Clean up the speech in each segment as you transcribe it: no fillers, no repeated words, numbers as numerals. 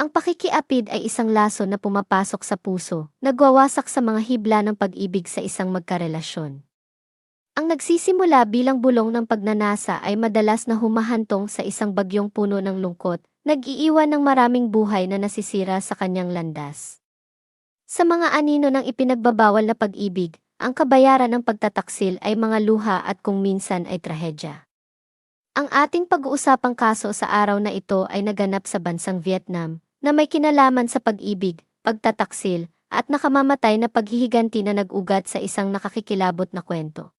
Ang pakikiapid ay isang laso na pumapasok sa puso, nagwawasak sa mga hibla ng pag-ibig sa isang magkarelasyon. Ang nagsisimula bilang bulong ng pagnanasa ay madalas na humahantong sa isang bagyong puno ng lungkot, nag-iiwan ng maraming buhay na nasisira sa kanyang landas. Sa mga anino ng ipinagbabawal na pag-ibig, ang kabayaran ng pagtataksil ay mga luha at kung minsan ay trahedya. Ang ating pag-uusapang kaso sa araw na ito ay naganap sa bansang Vietnam, na may kinalaman sa pag-ibig, pagtataksil, at nakamamatay na paghihiganti na nag-ugat sa isang nakakikilabot na kwento.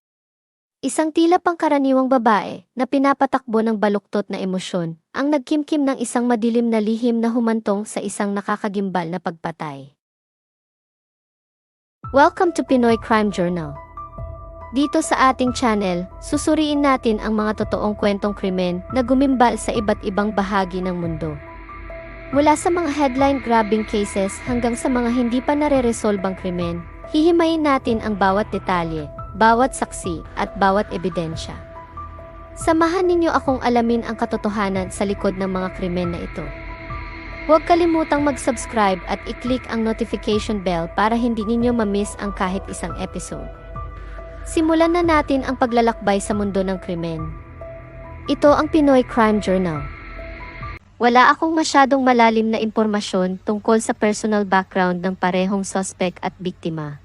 Isang tila pangkaraniwang babae na pinapatakbo ng baluktot na emosyon ang nagkimkim ng isang madilim na lihim na humantong sa isang nakakagimbal na pagpatay. Welcome to Pinoy Crime Journal. Dito sa ating channel, susuriin natin ang mga totoong kwentong krimen na gumimbal sa iba't ibang bahagi ng mundo. Mula sa mga headline-grabbing cases hanggang sa mga hindi pa nare-resolbang krimen, hihimayin natin ang bawat detalye, bawat saksi, at bawat ebidensya. Samahan ninyo akong alamin ang katotohanan sa likod ng mga krimen na ito. Huwag kalimutang mag-subscribe at i-click ang notification bell para hindi ninyo ma-miss ang kahit isang episode. Simulan na natin ang paglalakbay sa mundo ng krimen. Ito ang Pinoy Crime Journal. Wala akong masyadong malalim na impormasyon tungkol sa personal background ng parehong suspect at biktima.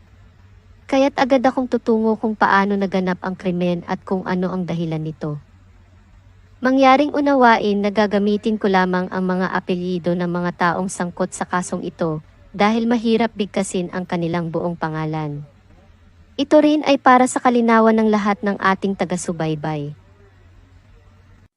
Kaya't agad akong tutungo kung paano naganap ang krimen at kung ano ang dahilan nito. Mangyaring unawain na gagamitin ko lamang ang mga apelyido ng mga taong sangkot sa kasong ito dahil mahirap bigkasin ang kanilang buong pangalan. Ito rin ay para sa kalinawan ng lahat ng ating taga-subaybay.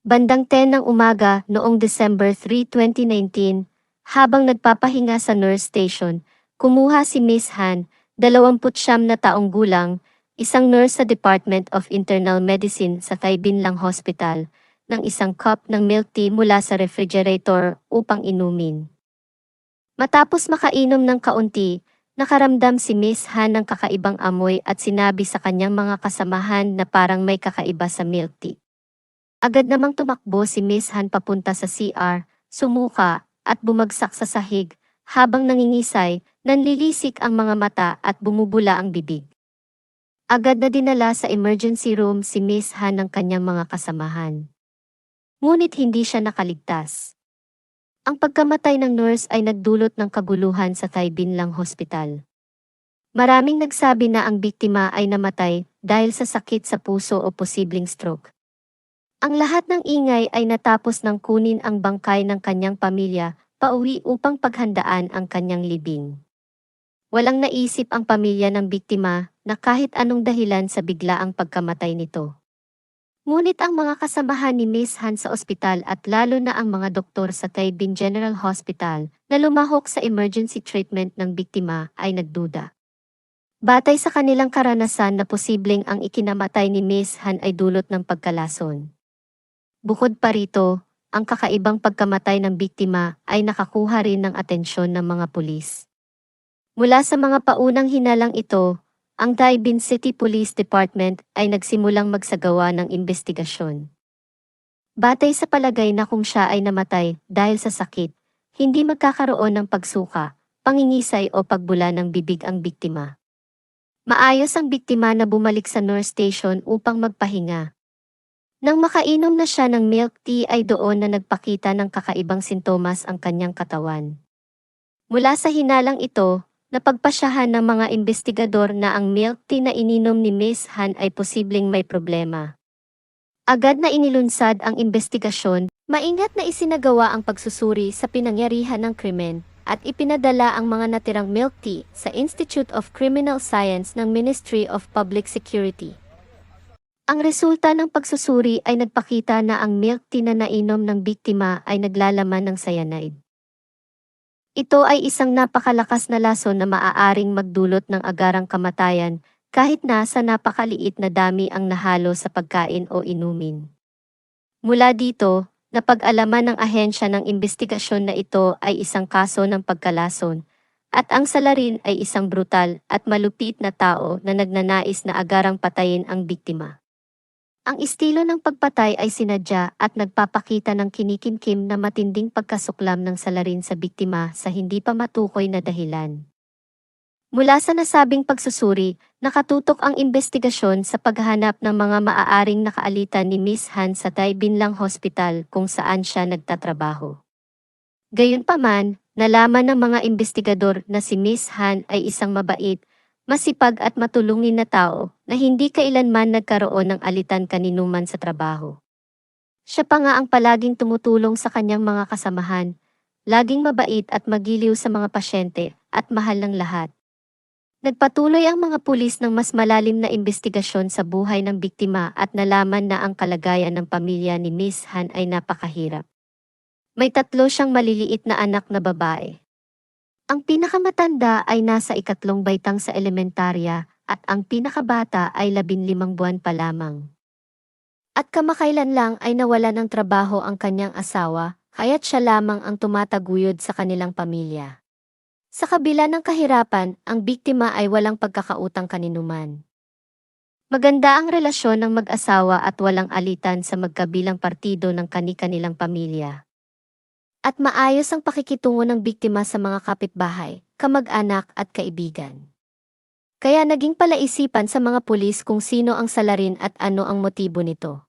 Bandang 10 ng umaga noong December 3, 2019, habang nagpapahinga sa nurse station, kumuha si Miss Han, 29 na taong gulang, isang nurse sa Department of Internal Medicine sa Tay Binlang Hospital, ng isang cup ng milk tea mula sa refrigerator upang inumin. Matapos makainom ng kaunti, nakaramdam si Miss Han ng kakaibang amoy at sinabi sa kanyang mga kasamahan na parang may kakaiba sa milk tea. Agad namang tumakbo si Miss Han papunta sa CR, sumuka, at bumagsak sa sahig, habang nangingisay, nanlilisik ang mga mata at bumubula ang bibig. Agad na dinala sa emergency room si Miss Han ng kanyang mga kasamahan. Ngunit hindi siya nakaligtas. Ang pagkamatay ng nurse ay nagdulot ng kaguluhan sa Tay Binlang Hospital. Maraming nagsabi na ang biktima ay namatay dahil sa sakit sa puso o posibleng stroke. Ang lahat ng ingay ay natapos ng kunin ang bangkay ng kanyang pamilya pauwi upang paghandaan ang kanyang libing. Walang naisip ang pamilya ng biktima na kahit anong dahilan sa biglaang pagkamatay nito. Ngunit ang mga kasamahan ni Miss Han sa ospital at lalo na ang mga doktor sa Tay Bin General Hospital na lumahok sa emergency treatment ng biktima ay nagduda. Batay sa kanilang karanasan na posibleng ang ikinamatay ni Miss Han ay dulot ng pagkalason. Bukod pa rito, ang kakaibang pagkamatay ng biktima ay nakakuha rin ng atensyon ng mga pulis. Mula sa mga paunang hinalang ito, ang Tay Bin City Police Department ay nagsimulang magsagawa ng investigasyon. Batay sa palagay na kung siya ay namatay dahil sa sakit, hindi magkakaroon ng pagsuka, pangingisay o pagbula ng bibig ang biktima. Maayos ang biktima na bumalik sa nurse station upang magpahinga. Nang makainom na siya ng milk tea ay doon na nagpakita ng kakaibang sintomas ang kanyang katawan. Mula sa hinalang ito, napagpasyahan ng mga investigador na ang milk tea na ininom ni Miss Han ay posibleng may problema. Agad na inilunsad ang investigasyon, maingat na isinagawa ang pagsusuri sa pinangyarihan ng krimen, at ipinadala ang mga natirang milk tea sa Institute of Criminal Science ng Ministry of Public Security. Ang resulta ng pagsusuri ay nagpakita na ang milk tea na nainom ng biktima ay naglalaman ng cyanide. Ito ay isang napakalakas na lason na maaaring magdulot ng agarang kamatayan kahit nasa napakaliit na dami ang nahalo sa pagkain o inumin. Mula dito, napag-alaman ng ahensya ng investigasyon na ito ay isang kaso ng pagkalason at ang salarin ay isang brutal at malupit na tao na nagnanais na agarang patayin ang biktima. Ang estilo ng pagpatay ay sinadya at nagpapakita ng kinikimkim na matinding pagkasuklam ng salarin sa biktima sa hindi pa matukoy na dahilan. Mula sa nasabing pagsusuri, nakatutok ang investigasyon sa paghahanap ng mga maaaring nakaalitan ni Miss Han sa Tay Binlang Hospital kung saan siya nagtatrabaho. Gayunpaman, nalaman ng mga investigador na si Miss Han ay isang mabait, masipag at matulungin na tao na hindi kailanman nagkaroon ng alitan kaninuman sa trabaho. Siya pa nga ang palaging tumutulong sa kanyang mga kasamahan, laging mabait at magiliw sa mga pasyente at mahal ng lahat. Nagpatuloy ang mga pulis ng mas malalim na investigasyon sa buhay ng biktima at nalaman na ang kalagayan ng pamilya ni Miss Han ay napakahirap. May 3 siyang maliliit na anak na babae. Ang pinakamatanda ay nasa 3 baitang sa elementarya at ang pinakabata ay 15 buwan pa lamang. At kamakailan lang ay nawala ng trabaho ang kanyang asawa, kaya't siya lamang ang tumataguyod sa kanilang pamilya. Sa kabila ng kahirapan, ang biktima ay walang pagkakautang kaninuman. Maganda ang relasyon ng mag-asawa at walang alitan sa magkabilang partido ng kani-kanilang pamilya. At maayos ang pakikitungo ng biktima sa mga kapitbahay, kamag-anak at kaibigan. Kaya naging palaisipan sa mga pulis kung sino ang salarin at ano ang motibo nito.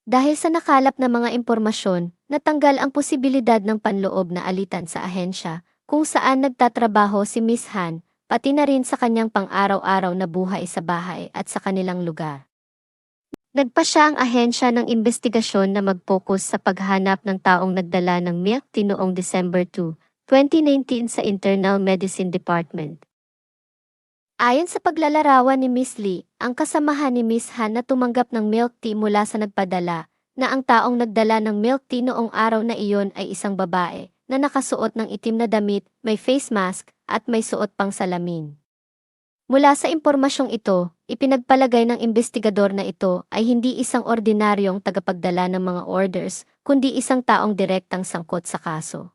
Dahil sa nakalap na mga impormasyon, natanggal ang posibilidad ng panloob na alitan sa ahensya, kung saan nagtatrabaho si Miss Han, pati na rin sa kanyang pang-araw-araw na buhay sa bahay at sa kanilang lugar. Nagpa siya ang ahensya ng investigasyon na mag-focus sa paghanap ng taong nagdala ng milk tea noong December 2, 2019 sa Internal Medicine Department. Ayon sa paglalarawan ni Miss Lee, ang kasamahan ni Miss Han na tumanggap ng milk tea mula sa nagpadala, na ang taong nagdala ng milk tea noong araw na iyon ay isang babae, na nakasuot ng itim na damit, may face mask, at may suot pang salamin. Mula sa impormasyong ito, ipinagpalagay ng investigador na ito ay hindi isang ordinaryong tagapagdala ng mga orders, kundi isang taong direktang sangkot sa kaso.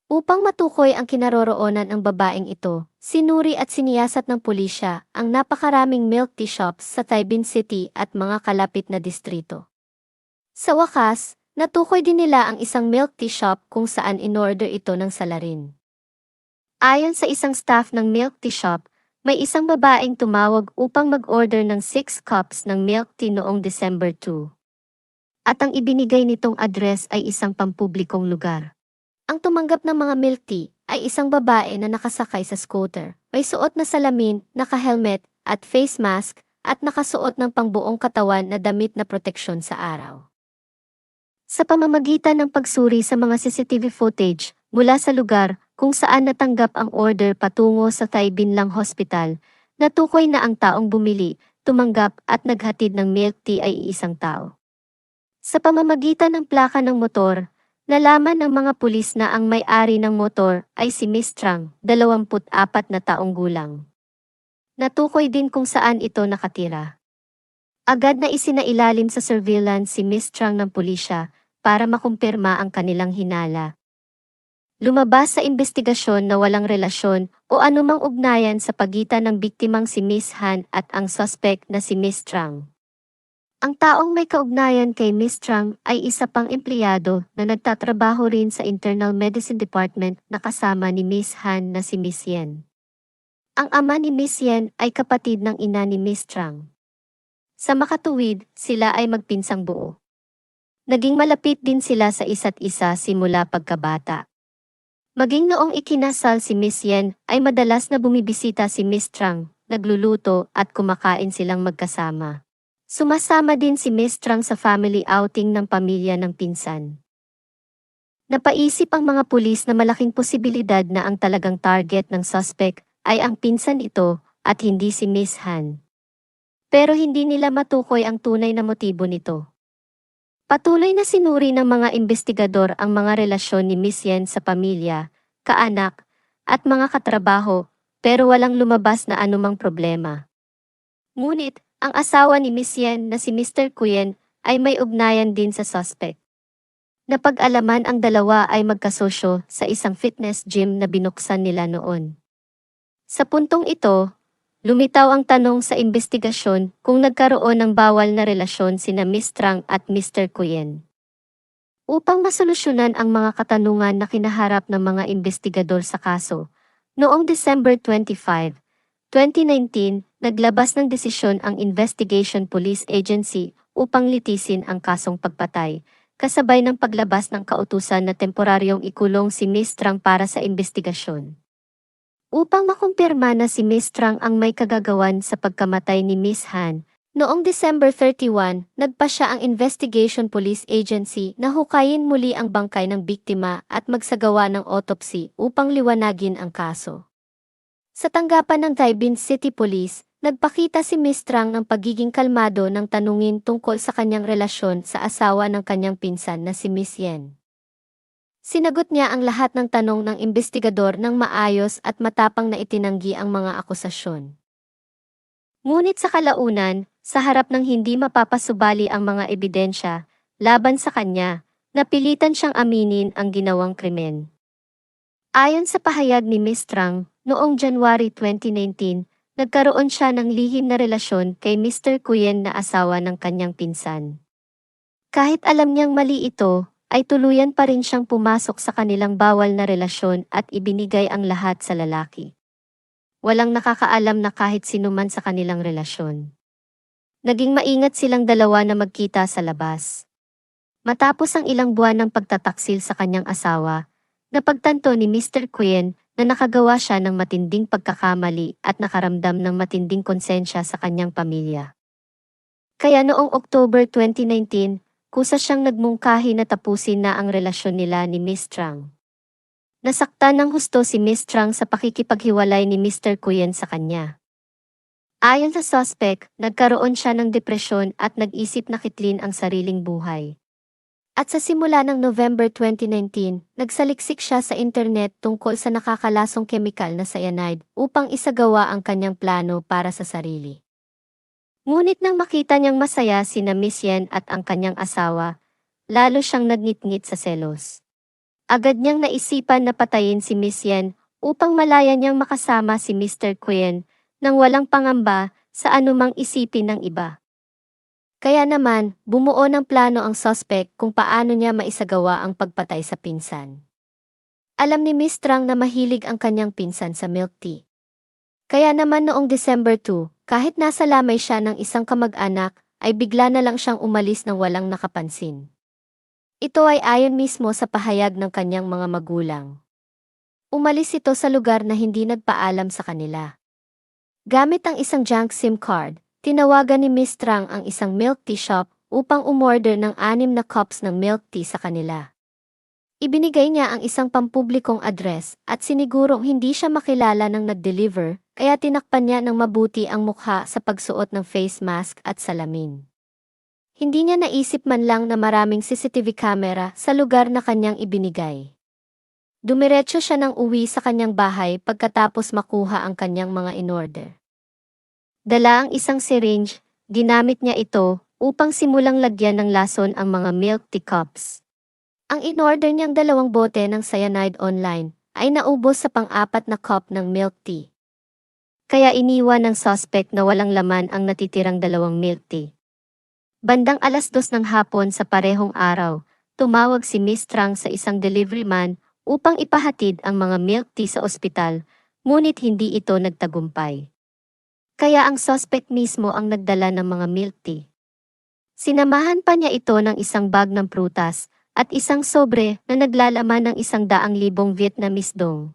Upang matukoy ang kinaroroonan ng babaeng ito, sinuri at siniyasat ng pulisya ang napakaraming milk tea shops sa Taibin City at mga kalapit na distrito. Sa wakas, natukoy din nila ang isang milk tea shop kung saan in-order ito ng salarin. Ayon sa isang staff ng milk tea shop, may isang babaeng tumawag upang mag-order ng 6 cups ng milk tea noong December 2. At ang ibinigay nitong address ay isang pampublikong lugar. Ang tumanggap ng mga milk tea ay isang babae na nakasakay sa scooter, may suot na salamin, naka-helmet, at face mask, at nakasuot ng pangbuong katawan na damit na proteksyon sa araw. Sa pamamagitan ng pagsuri sa mga CCTV footage mula sa lugar kung saan natanggap ang order patungo sa Tay Binlang Hospital, natukoy na ang taong bumili, tumanggap at naghatid ng milk tea ay isang tao. Sa pamamagitan ng plaka ng motor, nalaman ng mga pulis na ang may-ari ng motor ay si Miss Trang, 24 na taong gulang. Natukoy din kung saan ito nakatira. Agad na isinailalim sa surveillance si Miss Trang ng pulisya para makumpirma ang kanilang hinala. Lumabas sa investigasyon na walang relasyon o anumang ugnayan sa pagitan ng biktimang si Miss Han at ang suspect na si Miss Trang. Ang taong may kaugnayan kay Miss Trang ay isa pang empleyado na nagtatrabaho rin sa Internal Medicine Department na kasama ni Miss Han na si Miss Yen. Ang ama ni Miss Yen ay kapatid ng ina ni Miss Trang. Sa makatuwid, sila ay magpinsang buo. Naging malapit din sila sa isa't isa simula pagkabata. Maging noong ikinasal si Miss Yen ay madalas na bumibisita si Miss Trang, nagluluto at kumakain silang magkasama. Sumasama din si Miss Trang sa family outing ng pamilya ng pinsan. Napaisip ang mga pulis na malaking posibilidad na ang talagang target ng suspect ay ang pinsan ito at hindi si Miss Han. Pero hindi nila matukoy ang tunay na motibo nito. Patuloy na sinuri ng mga investigador ang mga relasyon ni Miss Yen sa pamilya, kaanak, at mga katrabaho, pero walang lumabas na anumang problema. Ngunit, ang asawa ni Miss Yen na si Mr. Kuyen ay may ugnayan din sa suspect. Napag-alaman ang dalawa ay magkasosyo sa isang fitness gym na binuksan nila noon. Sa puntong ito, Lumitaw ang tanong sa investigasyon kung nagkaroon ng bawal na relasyon sina Miss Trang at Mr. Kuyen. Upang masolusyonan ang mga katanungan na kinaharap ng mga investigador sa kaso, noong December 25, 2019, naglabas ng desisyon ang Investigation Police Agency upang litisin ang kasong pagpatay, kasabay ng paglabas ng kautusan na temporaryong ikulong si Miss Trang para sa investigasyon. Upang makumpirma na si Miss Trang ang may kagagawan sa pagkamatay ni Miss Han, noong December 31, nagpa siya ang Investigation Police Agency na hukayin muli ang bangkay ng biktima at magsagawa ng autopsy upang liwanagin ang kaso. Sa tanggapan ng Taibin City Police, nagpakita si Miss Trang ng pagiging kalmado nang tanungin tungkol sa kanyang relasyon sa asawa ng kanyang pinsan na si Miss Yen. Sinagot niya ang lahat ng tanong ng investigador ng maayos at matapang na itinanggi ang mga akusasyon. Ngunit sa kalaunan, sa harap ng hindi mapapasubali ang mga ebidensya laban sa kanya, napilitan siyang aminin ang ginawang krimen. Ayon sa pahayag ni Miss Trang, noong January 2019, nagkaroon siya ng lihim na relasyon kay Mr. Kuyen na asawa ng kanyang pinsan. Kahit alam niyang mali ito, ay tuluyan pa rin siyang pumasok sa kanilang bawal na relasyon at ibinigay ang lahat sa lalaki. Walang nakakaalam na kahit sino man sa kanilang relasyon. Naging maingat silang dalawa na magkita sa labas. Matapos ang ilang buwan ng pagtataksil sa kanyang asawa, napagtanto ni Mr. Kuyen na nakagawa siya ng matinding pagkakamali at nakaramdam ng matinding konsensya sa kanyang pamilya. Kaya noong October 2019, kusa siyang nagmungkahi na tapusin na ang relasyon nila ni Miss Trang. Nasaktan ng husto si Miss Trang sa pakikipaghiwalay ni Mr. Kuyen sa kanya. Ayon sa suspect, nagkaroon siya ng depresyon at nag-isip na kitlin ang sariling buhay. At sa simula ng November 2019, nagsaliksik siya sa internet tungkol sa nakakalasong kemikal na cyanide upang isagawa ang kanyang plano para sa sarili. Ngunit nang makita niyang masaya sina Miss Yen at ang kanyang asawa, lalo siyang nagngit-ngit sa selos. Agad niyang naisipan na patayin si Miss Yen upang malaya niyang makasama si Mr. Kuyen nang walang pangamba sa anumang isipin ng iba. Kaya naman, bumuo ng plano ang suspect kung paano niya maisagawa ang pagpatay sa pinsan. Alam ni Miss Trang na mahilig ang kanyang pinsan sa milk tea. Kaya naman noong December 2, kahit nasa lamay siya ng isang kamag-anak, ay bigla na lang siyang umalis nang walang nakapansin. Ito ay ayon mismo sa pahayag ng kanyang mga magulang. Umalis ito sa lugar na hindi nagpaalam sa kanila. Gamit ang isang junk SIM card, tinawagan ni Miss Trang ang isang milk tea shop upang umorder ng 6 na cups ng milk tea sa kanila. Ibinigay niya ang isang pampublikong address at sinigurong hindi siya makilala ng nag-deliver, kaya tinakpan niya ng mabuti ang mukha sa pagsuot ng face mask at salamin. Hindi niya naisip man lang na maraming CCTV camera sa lugar na kanyang ibinigay. Dumiretso siya ng uwi sa kanyang bahay pagkatapos makuha ang kanyang mga in-order. Dala ang isang syringe, ginamit niya ito upang simulang lagyan ng lason ang mga milk tea cups. Ang in-order niyang 2 bote ng cyanide online ay naubos sa pang-4 na cup ng milk tea. Kaya iniwan ng suspect na walang laman ang natitirang 2 milk tea. Bandang 2:00 ng hapon sa parehong araw, tumawag si Miss Trang sa isang delivery man upang ipahatid ang mga milk tea sa ospital, ngunit hindi ito nagtagumpay. Kaya ang suspect mismo ang nagdala ng mga milk tea. Sinamahan pa niya ito ng isang bag ng prutas at isang sobre na naglalaman ng 100,000 Vietnamese dong.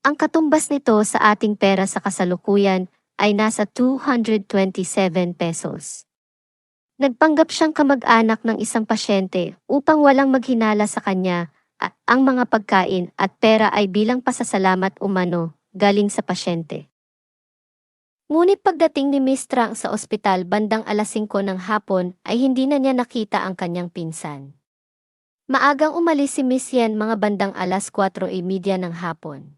Ang katumbas nito sa ating pera sa kasalukuyan ay nasa 227 pesos. Nagpanggap siyang kamag-anak ng isang pasyente upang walang maghinala sa kanya at ang mga pagkain at pera ay bilang pasasalamat umano galing sa pasyente. Ngunit pagdating ni Miss Trang sa ospital bandang 5:00 ng hapon ay hindi na niya nakita ang kanyang pinsan. Maagang umalis si Miss Yen mga bandang 4:30 ng hapon.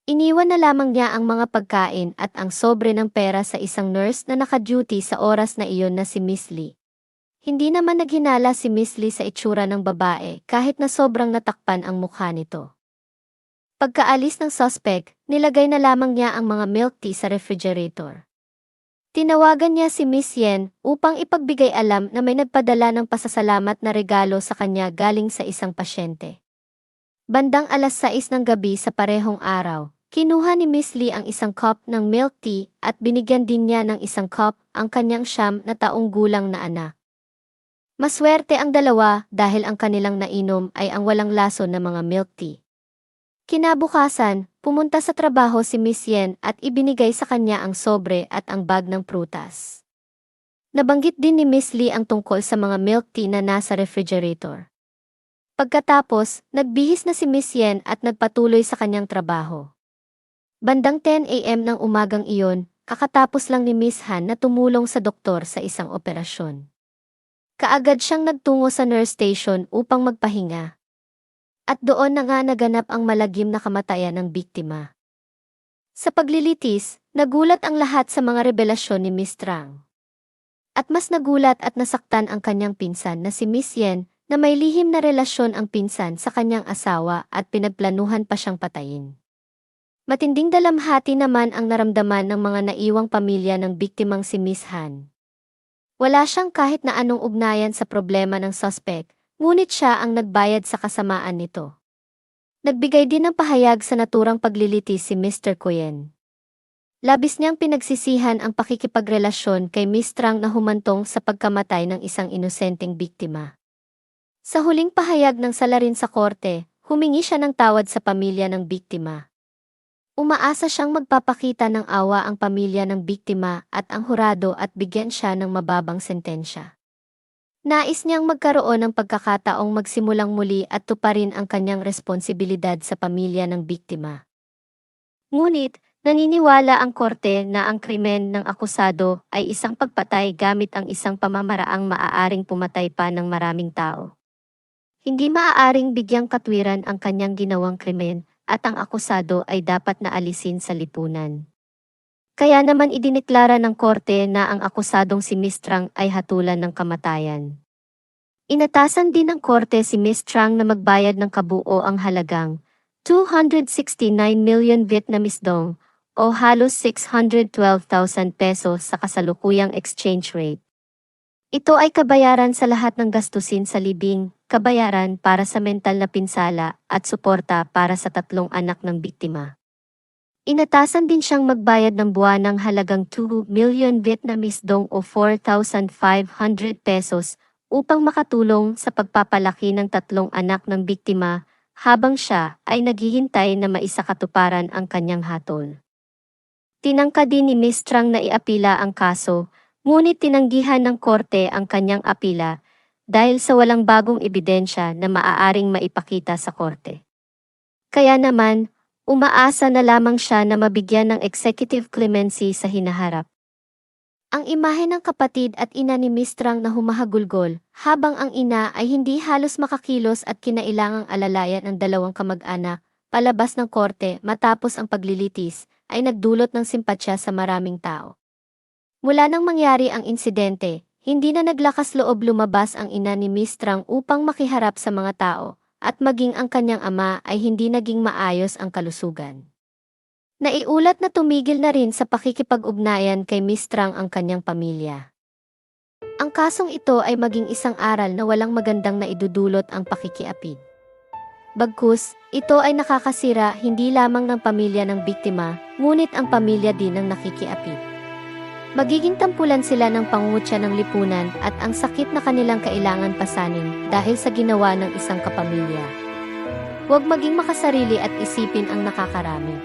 Iniwan na lamang niya ang mga pagkain at ang sobre ng pera sa isang nurse na naka-duty sa oras na iyon na si Miss Lee. Hindi naman naghinala si Miss Lee sa itsura ng babae kahit na sobrang natakpan ang mukha nito. Pagkaalis ng suspect, nilagay na lamang niya ang mga milk tea sa refrigerator. Tinawagan niya si Miss Yen upang ipagbigay alam na may nagpadala ng pasasalamat na regalo sa kanya galing sa isang pasyente. Bandang 6:00 ng gabi sa parehong araw, kinuha ni Miss Lee ang isang cup ng milk tea at binigyan din niya ng isang cup ang kanyang 9 na taong gulang na anak. Maswerte ang dalawa dahil ang kanilang nainom ay ang walang lason na mga milk tea. Kinabukasan, pumunta sa trabaho si Miss Yen at ibinigay sa kanya ang sobre at ang bag ng prutas. Nabanggit din ni Miss Lee ang tungkol sa mga milk tea na nasa refrigerator. Pagkatapos, nagbihis na si Miss Yen at nagpatuloy sa kanyang trabaho. Bandang 10 a.m. ng umagang iyon, kakatapos lang ni Miss Han na tumulong sa doktor sa isang operasyon. Kaagad siyang nagtungo sa nurse station upang magpahinga. At doon na nga naganap ang malagim na kamatayan ng biktima. Sa paglilitis, nagulat ang lahat sa mga revelasyon ni Miss Trang. At mas nagulat at nasaktan ang kanyang pinsan na si Miss Yen na may lihim na relasyon ang pinsan sa kanyang asawa at pinagplanuhan pa siyang patayin. Matinding dalamhati naman ang naramdaman ng mga naiwang pamilya ng biktimang si Miss Han. Wala siyang kahit na anong ugnayan sa problema ng suspect, ngunit siya ang nagbayad sa kasamaan nito. Nagbigay din ng pahayag sa naturang paglilitis si Mr. Kuyen. Labis niyang pinagsisihan ang pakikipagrelasyon kay Miss Trang na humantong sa pagkamatay ng isang inosenteng biktima. Sa huling pahayag ng salarin sa korte, humingi siya ng tawad sa pamilya ng biktima. Umaasa siyang magpapakita ng awa ang pamilya ng biktima at ang hurado at bigyan siya ng mababang sentensya. Nais niyang magkaroon ng pagkakataong magsimulang muli at tuparin ang kanyang responsibilidad sa pamilya ng biktima. Ngunit, naniniwala ang korte na ang krimen ng akusado ay isang pagpatay gamit ang isang pamamaraang maaaring pumatay pa ng maraming tao. Hindi maaaring bigyang katwiran ang kanyang ginawang krimen at ang akusado ay dapat na alisin sa lipunan. Kaya naman idineklara ng korte na ang akusadong si Miss Trang ay hatulan ng kamatayan. Inatasan din ng korte si Miss Trang na magbayad ng kabuo ang halagang 269 million Vietnamese dong o halos 612,000 pesos sa kasalukuyang exchange rate. Ito ay kabayaran sa lahat ng gastusin sa libing, kabayaran para sa mental na pinsala at suporta para sa 3 anak ng biktima. Inatasan din siyang magbayad ng buwanang halagang 2 million Vietnamese dong o 4,500 pesos upang makatulong sa pagpapalaki ng 3 anak ng biktima habang siya ay naghihintay na maisakatuparan ang kanyang hatol. Tinangka din ni Miss Trang na iapila ang kaso, ngunit tinanggihan ng korte ang kanyang apila dahil sa walang bagong ebidensya na maaaring maipakita sa korte. Kaya naman, umaasa na lamang siya na mabigyan ng executive clemency sa hinaharap. Ang imahe ng kapatid at ina ni Miss Trang na humahagulgol, habang ang ina ay hindi halos makakilos at kinailangang alalayan ang 2 kamag-anak, palabas ng korte matapos ang paglilitis, ay nagdulot ng simpatsya sa maraming tao. Mula nang mangyari ang insidente, hindi na naglakas loob lumabas ang ina ni Miss Trang upang makiharap sa mga tao, at maging ang kanyang ama ay hindi naging maayos ang kalusugan. Naiulat na tumigil na rin sa pakikipag-ugnayan kay Miss Trang ang kanyang pamilya. Ang kasong ito ay maging isang aral na walang magandang naidudulot ang pakikiapid. Bagkus, ito ay nakakasira hindi lamang ng pamilya ng biktima, ngunit ang pamilya din ng nakikiapid. Magiging tampulan sila ng pangungutya ng lipunan at ang sakit na kanilang kailangan pasanin dahil sa ginawa ng isang kapamilya. Huwag maging makasarili at isipin ang nakakarami.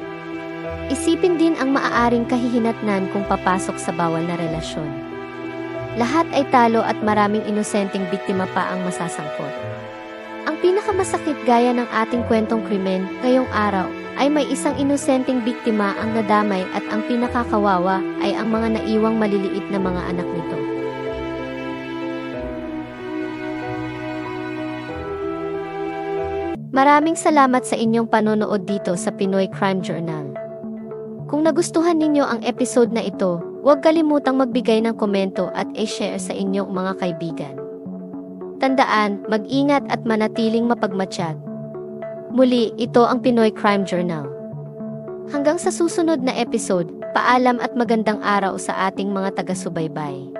Isipin din ang maaaring kahihinatnan kung papasok sa bawal na relasyon. Lahat ay talo at maraming inosenteng biktima pa ang masasangkot. Ang pinakamasakit gaya ng ating kwentong krimen ngayong araw ay may isang inosenteng biktima ang nadamay at ang pinakakawawa ay ang mga naiwang maliliit na mga anak nito. Maraming salamat sa inyong panonood dito sa Pinoy Crime Journal. Kung nagustuhan ninyo ang episode na ito, huwag kalimutang magbigay ng komento at i-share sa inyong mga kaibigan. Tandaan, mag-ingat at manatiling mapagmatsyag. Muli, ito ang Pinoy Crime Journal. Hanggang sa susunod na episode, paalam at magandang araw sa ating mga taga-subaybay.